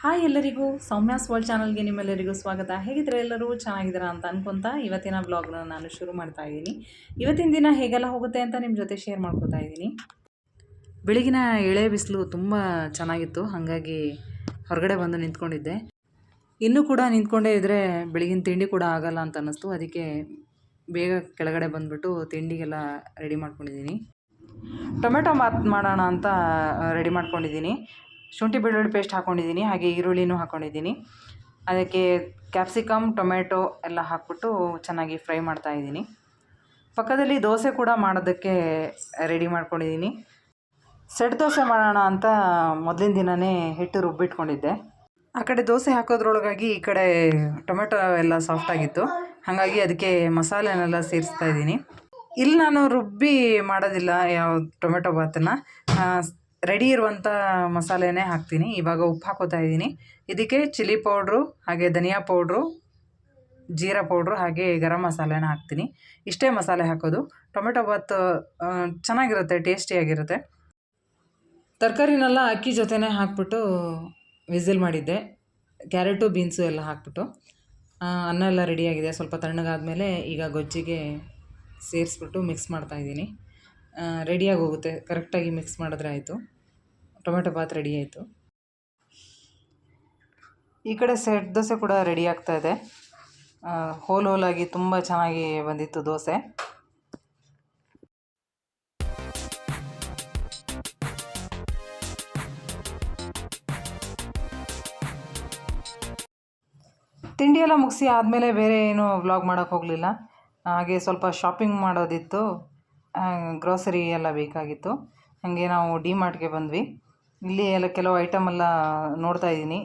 Hi ಎಲ್ಲರಿಗೂ Soumya's world ಚಾನಲ್ಗೆ ನಿಮ್ಮೆಲ್ಲರಿಗೂ ಸ್ವಾಗತ. ಹೇಗಿದ್ರೆ ಎಲ್ಲರೂ ಚೆನ್ನಾಗಿದ್ದೀರಾ ಅಂತ ಅನ್ಕೊತಾ ಇವತ್ತಿನ ಬ್ಲಾಗ್ನ ನಾನು ಶುರು ಮಾಡ್ತಾ ಇದ್ದೀನಿ. ಇವತ್ತಿನ ದಿನ ಹೇಗೆಲ್ಲ ಹೋಗುತ್ತೆ ಅಂತ ನಿಮ್ಮ ಜೊತೆ ಶೇರ್ ಮಾಡ್ಕೋತಾ ಇದ್ದೀನಿ. ಬೆಳಗಿನ ಎಳೆ ಬಿಸಿಲು ತುಂಬ ಚೆನ್ನಾಗಿತ್ತು, ಹಾಗಾಗಿ ಹೊರಗಡೆ ಬಂದು ನಿಂತ್ಕೊಂಡಿದ್ದೆ. ಇನ್ನೂ ಕೂಡ ನಿಂತ್ಕೊಂಡೇ ಇದ್ದರೆ ಬೆಳಗಿನ ತಿಂಡಿ ಕೂಡ ಆಗಲ್ಲ ಅಂತ ಅನ್ನಿಸ್ತು. ಅದಕ್ಕೆ ಬೇಗ ಕೆಳಗಡೆ ಬಂದುಬಿಟ್ಟು ತಿಂಡಿಗೆಲ್ಲ ರೆಡಿ ಮಾಡ್ಕೊಂಡಿದ್ದೀನಿ. ಟೊಮೆಟೊ ಬಾತ್ ಮಾಡೋಣ ಅಂತ ರೆಡಿ ಮಾಡ್ಕೊಂಡಿದ್ದೀನಿ. ಶುಂಠಿ ಬೆಳ್ಳುಳ್ಳಿ ಪೇಸ್ಟ್ ಹಾಕ್ಕೊಂಡಿದ್ದೀನಿ, ಹಾಗೆ ಈರುಳ್ಳಿನೂ ಹಾಕ್ಕೊಂಡಿದ್ದೀನಿ. ಅದಕ್ಕೆ ಕ್ಯಾಪ್ಸಿಕಮ್, ಟೊಮೆಟೊ ಎಲ್ಲ ಹಾಕ್ಬಿಟ್ಟು ಚೆನ್ನಾಗಿ ಫ್ರೈ ಮಾಡ್ತಾಯಿದ್ದೀನಿ. ಪಕ್ಕದಲ್ಲಿ ದೋಸೆ ಕೂಡ ಮಾಡೋದಕ್ಕೆ ರೆಡಿ ಮಾಡ್ಕೊಂಡಿದ್ದೀನಿ. ಸೆಟ್ ದೋಸೆ ಮಾಡೋಣ ಅಂತ ಮೊದಲಿನ ದಿನವೇ ಹಿಟ್ಟು ರುಬ್ಬಿಟ್ಕೊಂಡಿದ್ದೆ. ಆ ಕಡೆ ದೋಸೆ ಹಾಕೋದ್ರೊಳಗಾಗಿ ಈ ಕಡೆ ಟೊಮೆಟೊ ಎಲ್ಲ ಸಾಫ್ಟಾಗಿತ್ತು, ಹಾಗಾಗಿ ಅದಕ್ಕೆ ಮಸಾಲೆನೆಲ್ಲ ಸೇರಿಸ್ತಾ ಇದ್ದೀನಿ. ಇಲ್ಲಿ ನಾನು ರುಬ್ಬಿ ಮಾಡೋದಿಲ್ಲ ಯಾವ ಟೊಮೆಟೊ ಬಾತನ್ನು, ರೆಡಿ ಇರುವಂಥ ಮಸಾಲೆನೇ ಹಾಕ್ತೀನಿ. ಇವಾಗ ಉಪ್ಪು ಹಾಕೋತಾ ಇದ್ದೀನಿ. ಇದಕ್ಕೆ ಚಿಲ್ಲಿ ಪೌಡ್ರು, ಹಾಗೆ ಧನಿಯಾ ಪೌಡ್ರು, ಜೀರಾ ಪೌಡ್ರು, ಹಾಗೆ ಗರಂ ಮಸಾಲೆನ ಹಾಕ್ತೀನಿ. ಇಷ್ಟೇ ಮಸಾಲೆ ಹಾಕೋದು. ಟೊಮೆಟೊ ಬಾತ್ ಚೆನ್ನಾಗಿರುತ್ತೆ, ಟೇಸ್ಟಿಯಾಗಿರುತ್ತೆ. ತರಕಾರಿನೆಲ್ಲ ಅಕ್ಕಿ ಜೊತೆನೇ ಹಾಕ್ಬಿಟ್ಟು ವಿಸಿಲ್ ಮಾಡಿದ್ದೆ. ಕ್ಯಾರೆಟು, ಬೀನ್ಸು ಎಲ್ಲ ಹಾಕ್ಬಿಟ್ಟು ಅನ್ನ ಎಲ್ಲ ರೆಡಿಯಾಗಿದೆ. ಸ್ವಲ್ಪ ತಣ್ಣಗಾದಮೇಲೆ ಈಗ ಗೊಜ್ಜಿಗೆ ಸೇರಿಸ್ಬಿಟ್ಟು ಮಿಕ್ಸ್ ಮಾಡ್ತಾಯಿದ್ದೀನಿ. ರೆಡಿಯಾಗಿ ಹೋಗುತ್ತೆ, ಕರೆಕ್ಟಾಗಿ ಮಿಕ್ಸ್ ಮಾಡಿದ್ರೆ ಆಯಿತು. ಟೊಮೆಟೊ ಬಾತ್ ರೆಡಿ ಆಯಿತು. ಈ ಕಡೆ ಸೆಟ್ ದೋಸೆ ಕೂಡ ರೆಡಿ ಆಗ್ತಾಯಿದೆ. ಹೋಲಾಗಿ ತುಂಬ ಚೆನ್ನಾಗಿ ಬಂದಿತ್ತು ದೋಸೆ. ತಿಂಡಿ ಎಲ್ಲ ಮುಗಿಸಿ ಆದಮೇಲೆ ಬೇರೆ ಏನು ವ್ಲಾಗ್ ಮಾಡೋಕ್ಕೆ ಹೋಗಲಿಲ್ಲ. ಹಾಗೆ ಸ್ವಲ್ಪ ಶಾಪಿಂಗ್ ಮಾಡೋದಿತ್ತು, ಗ್ರೋಸರಿ ಎಲ್ಲ ಬೇಕಾಗಿತ್ತು. ಹಾಗೆ ನಾವು ಡಿ ಮಾರ್ಟ್ಗೆ ಬಂದ್ವಿ. ಇಲ್ಲಿ ಎಲ್ಲ ಕೆಲವು ಐಟಮ್ ಎಲ್ಲ ನೋಡ್ತಾ ಇದ್ದೀನಿ.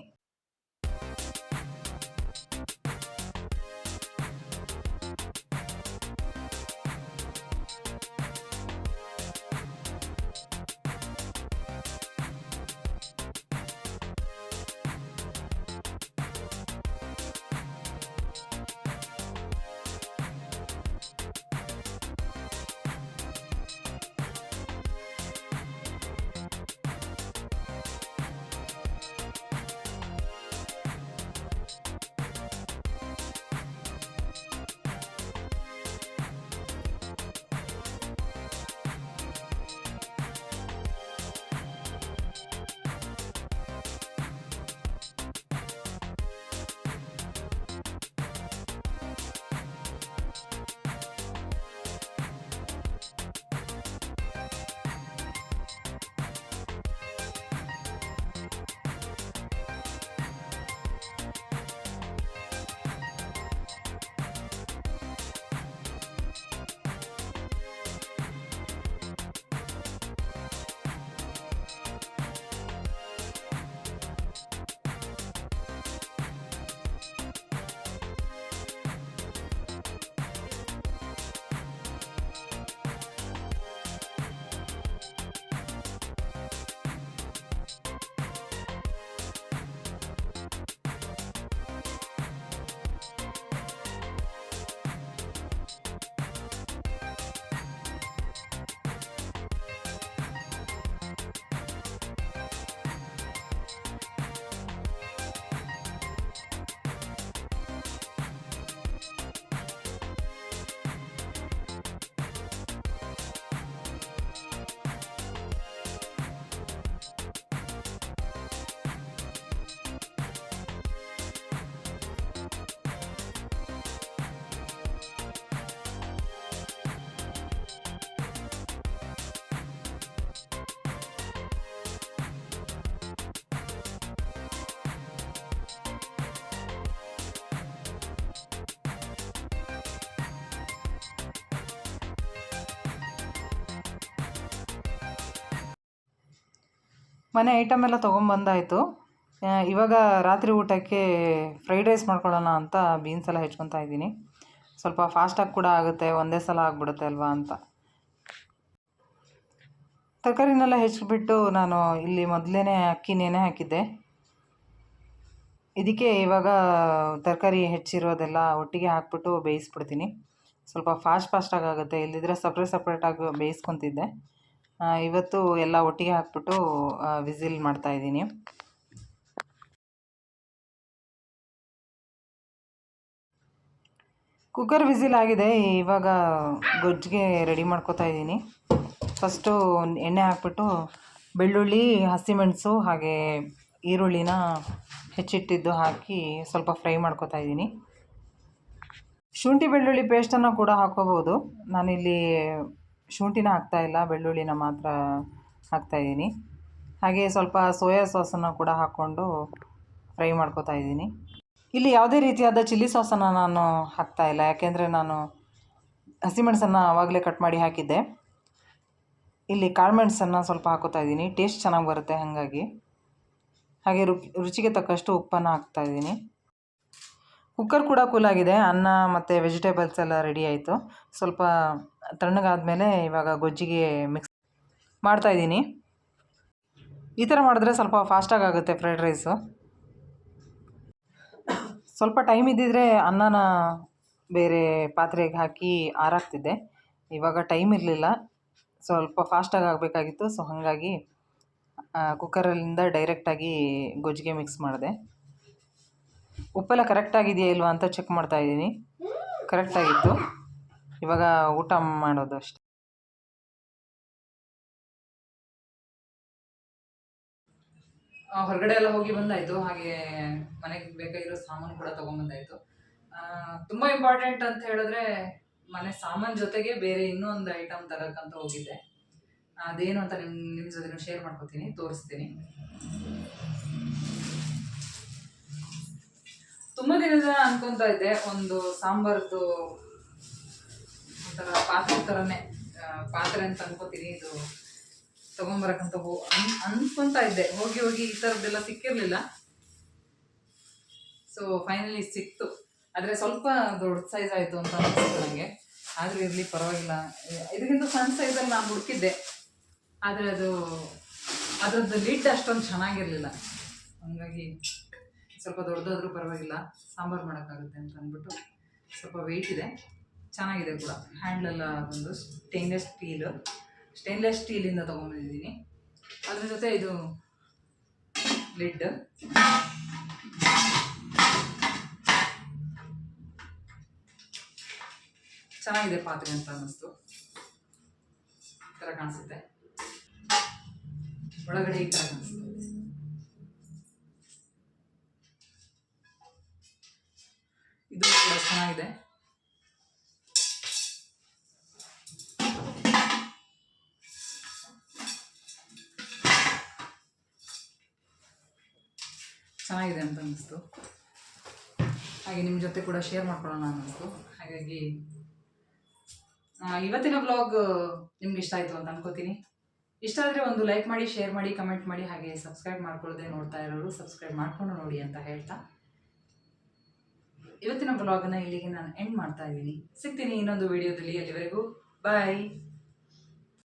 ಮನೆ ಐಟಮ್ ಎಲ್ಲ ತೊಗೊಂಬಂದಾಯಿತು. ಇವಾಗ ರಾತ್ರಿ ಊಟಕ್ಕೆ ಫ್ರೈಡ್ ರೈಸ್ ಮಾಡ್ಕೊಳ್ಳೋಣ ಅಂತ ಬೀನ್ಸ್ ಎಲ್ಲ ಹೆಚ್ಕೊತಾ ಇದ್ದೀನಿ. ಸ್ವಲ್ಪ ಫಾಸ್ಟಾಗಿ ಕೂಡ ಆಗುತ್ತೆ, ಒಂದೇ ಸಲ ಆಗಿಬಿಡುತ್ತೆ ಅಲ್ವಾ ಅಂತ. ತರಕಾರಿನೆಲ್ಲ ಹೆಚ್ಚಿಬಿಟ್ಟು ನಾನು ಇಲ್ಲಿ ಮೊದಲೇ ಅಕ್ಕಿ ನೆನೆ ಹಾಕಿದ್ದೆ. ಇದಕ್ಕೆ ಇವಾಗ ತರಕಾರಿ ಹೆಚ್ಚಿರೋದೆಲ್ಲ ಒಟ್ಟಿಗೆ ಹಾಕ್ಬಿಟ್ಟು ಬೇಯಿಸ್ಬಿಡ್ತೀನಿ. ಸ್ವಲ್ಪ ಫಾಸ್ಟಾಗಿ ಆಗುತ್ತೆ, ಇಲ್ಲದಿದ್ದರೆ ಸಪ್ರೇಟಾಗಿ ಬೇಯಿಸ್ಕೊತಿದ್ದೆ. ಇವತ್ತು ಎಲ್ಲ ಒಟ್ಟಿಗೆ ಹಾಕ್ಬಿಟ್ಟು ವಿಸಿಲ್ ಮಾಡ್ತಾಯಿದ್ದೀನಿ. ಕುಕ್ಕರ್ ವಿಸಿಲ್ ಆಗಿದೆ. ಇವಾಗ ಗೊಜ್ಜಿಗೆ ರೆಡಿ ಮಾಡ್ಕೋತಾ ಇದ್ದೀನಿ. ಫಸ್ಟು ಎಣ್ಣೆ ಹಾಕ್ಬಿಟ್ಟು ಬೆಳ್ಳುಳ್ಳಿ, ಹಸಿಮೆಣಸು ಹಾಗೆ ಈರುಳ್ಳಿನ ಹೆಚ್ಚಿಟ್ಟಿದ್ದು ಹಾಕಿ ಸ್ವಲ್ಪ ಫ್ರೈ ಮಾಡ್ಕೋತಾ ಇದ್ದೀನಿ. ಶುಂಠಿ ಬೆಳ್ಳುಳ್ಳಿ ಪೇಸ್ಟನ್ನು ಕೂಡ ಹಾಕ್ಕೋಬೋದು. ನಾನಿಲ್ಲಿ ಶುಂಠಿನ ಹಾಕ್ತಾಯಿಲ್ಲ, ಬೆಳ್ಳುಳ್ಳಿನ ಮಾತ್ರ ಹಾಕ್ತಾಯಿದ್ದೀನಿ. ಹಾಗೆ ಸ್ವಲ್ಪ ಸೋಯಾ ಸಾಸನ್ನು ಕೂಡ ಹಾಕ್ಕೊಂಡು ಫ್ರೈ ಮಾಡ್ಕೋತಾ ಇದ್ದೀನಿ. ಇಲ್ಲಿ ಯಾವುದೇ ರೀತಿಯಾದ ಚಿಲ್ಲಿ ಸಾಸನ್ನು ನಾನು ಹಾಕ್ತಾಯಿಲ್ಲ, ಯಾಕೆಂದರೆ ನಾನು ಹಸಿಮೆಣಸನ್ನು ಆವಾಗಲೇ ಕಟ್ ಮಾಡಿ ಹಾಕಿದ್ದೆ. ಇಲ್ಲಿ ಕಾಳುಮೆಣಸನ್ನು ಸ್ವಲ್ಪ ಹಾಕೋತಾ ಇದ್ದೀನಿ, ಟೇಸ್ಟ್ ಚೆನ್ನಾಗಿ ಬರುತ್ತೆ ಹಾಗಾಗಿ. ಹಾಗೆ ರುಚಿಗೆ ತಕ್ಕಷ್ಟು ಉಪ್ಪನ್ನು ಹಾಕ್ತಾಯಿದ್ದೀನಿ. ಕುಕ್ಕರ್ ಕೂಡ ಕೂಲಾಗಿದೆ. ಅನ್ನ ಮತ್ತು ವೆಜಿಟೇಬಲ್ಸ್ ಎಲ್ಲ ರೆಡಿ ಆಯಿತು. ಸ್ವಲ್ಪ ತಣ್ಣಗಾದಮೇಲೆ ಇವಾಗ ಗೊಜ್ಜಿಗೆ ಮಿಕ್ಸ್ ಮಾಡ್ತಾಯಿದ್ದೀನಿ. ಈ ಥರ ಮಾಡಿದ್ರೆ ಸ್ವಲ್ಪ ಫಾಸ್ಟಾಗಿ ಆಗುತ್ತೆ ಫ್ರೈಡ್ ರೈಸು. ಸ್ವಲ್ಪ ಟೈಮ್ ಇದ್ದಿದ್ದರೆ ಅನ್ನನ ಬೇರೆ ಪಾತ್ರೆಗೆ ಹಾಕಿ ಆರಾಕ್ತಿದ್ದೆ. ಇವಾಗ ಟೈಮ್ ಇರಲಿಲ್ಲ, ಸ್ವಲ್ಪ ಫಾಸ್ಟಾಗಿ ಆಗಬೇಕಾಗಿತ್ತು. ಸೊ ಹಾಗಾಗಿ ಕುಕ್ಕರಲ್ಲಿಂದ ಡೈರೆಕ್ಟಾಗಿ ಗೊಜ್ಜಿಗೆ ಮಿಕ್ಸ್ ಮಾಡಿದೆ. ಉಪ್ಪೆಲ್ಲ ಕರೆಕ್ಟಾಗಿದೆಯಾ ಇಲ್ವಾ ಅಂತ ಚೆಕ್ ಮಾಡ್ತಾಯಿದ್ದೀನಿ. ಕರೆಕ್ಟಾಗಿತ್ತು. ಇವಾಗ ಊಟ ಮಾಡೋದು ಅಷ್ಟೆ. ಹೊರಗಡೆ ಎಲ್ಲ ಹೋಗಿ ಬಂದಾಯಿತು. ಹಾಗೆ ಮನೆಗೆ ಬೇಕಾಗಿರೋ ಸಾಮಾನು ಕೂಡ ತೊಗೊಂಬಂದಾಯಿತು. ತುಂಬ ಇಂಪಾರ್ಟೆಂಟ್ ಅಂತ ಹೇಳಿದ್ರೆ ಮನೆ ಸಾಮಾನು ಜೊತೆಗೆ ಬೇರೆ ಇನ್ನೊಂದು ಐಟಮ್ ತರೋಕ್ಕಂತ ಹೋಗಿದ್ದೆ. ಅದೇನು ಅಂತ ನಿಮ್ಮ ಜೊತೆ ಶೇರ್ ಮಾಡ್ಕೊತೀನಿ, ತೋರಿಸ್ತೀನಿ. ತುಂಬ ದಿನದ ಅನ್ಕೊತಾ ಇದ್ದೆ, ಒಂದು ಸಾಂಬಾರ್ದು ಒಂಥರ ಪಾತ್ರೆ ಅಂತ ಅನ್ಕೋತೀನಿ, ಇದು ತೊಗೊಂಬರಕ್ಕಂತ ಅನ್ಕೊತಾ ಇದ್ದೆ. ಹೋಗಿ ಈ ಥರದ್ದೆಲ್ಲ ಸಿಕ್ಕಿರಲಿಲ್ಲ. ಸೊ ಫೈನಲಿ ಸಿಕ್ತು. ಆದರೆ ಸ್ವಲ್ಪ ದೊಡ್ಡ ಸೈಜ್ ಆಯಿತು ಅಂತ ಅನಿಸ್ತು ನನಗೆ. ಆದರೂ ಇರಲಿ, ಪರವಾಗಿಲ್ಲ. ಇದಕ್ಕಿಂತ ಸಣ್ಣ ಸೈಜಲ್ಲಿ ನಾನು ಹುಡುಕಿದ್ದೆ, ಆದರೆ ಅದರದ್ದು ಲಿಡ್ ಅಷ್ಟೊಂದು ಚೆನ್ನಾಗಿರಲಿಲ್ಲ. ಹಾಗಾಗಿ ಸ್ವಲ್ಪ ದೊಡ್ಡದಾದರೂ ಪರವಾಗಿಲ್ಲ, ಸಾಂಬಾರು ಮಾಡೋಕ್ಕಾಗುತ್ತೆ ಅಂತ ಅಂದ್ಬಿಟ್ಟು ಸ್ವಲ್ಪ ವೆಯ್ಟ್ ಇದೆ, ಚೆನ್ನಾಗಿದೆ ಕೂಡ. ಹ್ಯಾಂಡ್ಲೆಲ್ಲ ಒಂದು ಸ್ಟೇನ್ಲೆಸ್ ಸ್ಟೀಲಿಂದ ತೊಗೊಂಡಿದ್ದೀನಿ. ಅದ್ರ ಜೊತೆ ಇದು ಲಿಡ್ ಚೆನ್ನಾಗಿದೆ ಪಾತ್ರೆ ಅಂತ ಅನ್ನಿಸ್ತು. ಈ ಥರ ಕಾಣಿಸುತ್ತೆ, ಒಳಗಡೆ ಈ ಥರ ಕಾಣಿಸುತ್ತೆ. ಇದು ಕೂಡ ಚೆನ್ನಾಗಿದೆ. ಚೆನ್ನಾಗಿದೆ ಅಂತ ಅನ್ನಿಸ್ತು. ಹಾಗೆ ನಿಮ್ಮ ಜೊತೆ ಕೂಡ ಶೇರ್ ಮಾಡ್ಕೊಳ್ಳೋಣ ಅನ್ನಿಸ್ತು. ಹಾಗಾಗಿ ಇವತ್ತಿನ ವ್ಲಾಗ್ ನಿಮ್ಗೆ ಇಷ್ಟ ಆಯಿತು ಅಂತ ಅನ್ಕೋತೀನಿ. ಇಷ್ಟ ಆದರೆ ಒಂದು ಲೈಕ್ ಮಾಡಿ, ಶೇರ್ ಮಾಡಿ, ಕಮೆಂಟ್ ಮಾಡಿ. ಹಾಗೆ ಸಬ್ಸ್ಕ್ರೈಬ್ ಮಾಡ್ಕೊಳ್ಳದೆ ನೋಡ್ತಾ ಇರೋರು ಸಬ್ಸ್ಕ್ರೈಬ್ ಮಾಡ್ಕೊಂಡು ನೋಡಿ ಅಂತ ಹೇಳ್ತಾ ಇವತ್ತಿನ ವ್ಲಾಗನ್ನು ಇಲ್ಲಿಗೆ ನಾನು ಎಂಡ್ ಮಾಡ್ತಾ ಇದ್ದೀನಿ. ಸಿಗ್ತೀನಿ ಇನ್ನೊಂದು ವಿಡಿಯೋದಲ್ಲಿ. ಅಲ್ಲಿವರೆಗೂ ಬಾಯ್.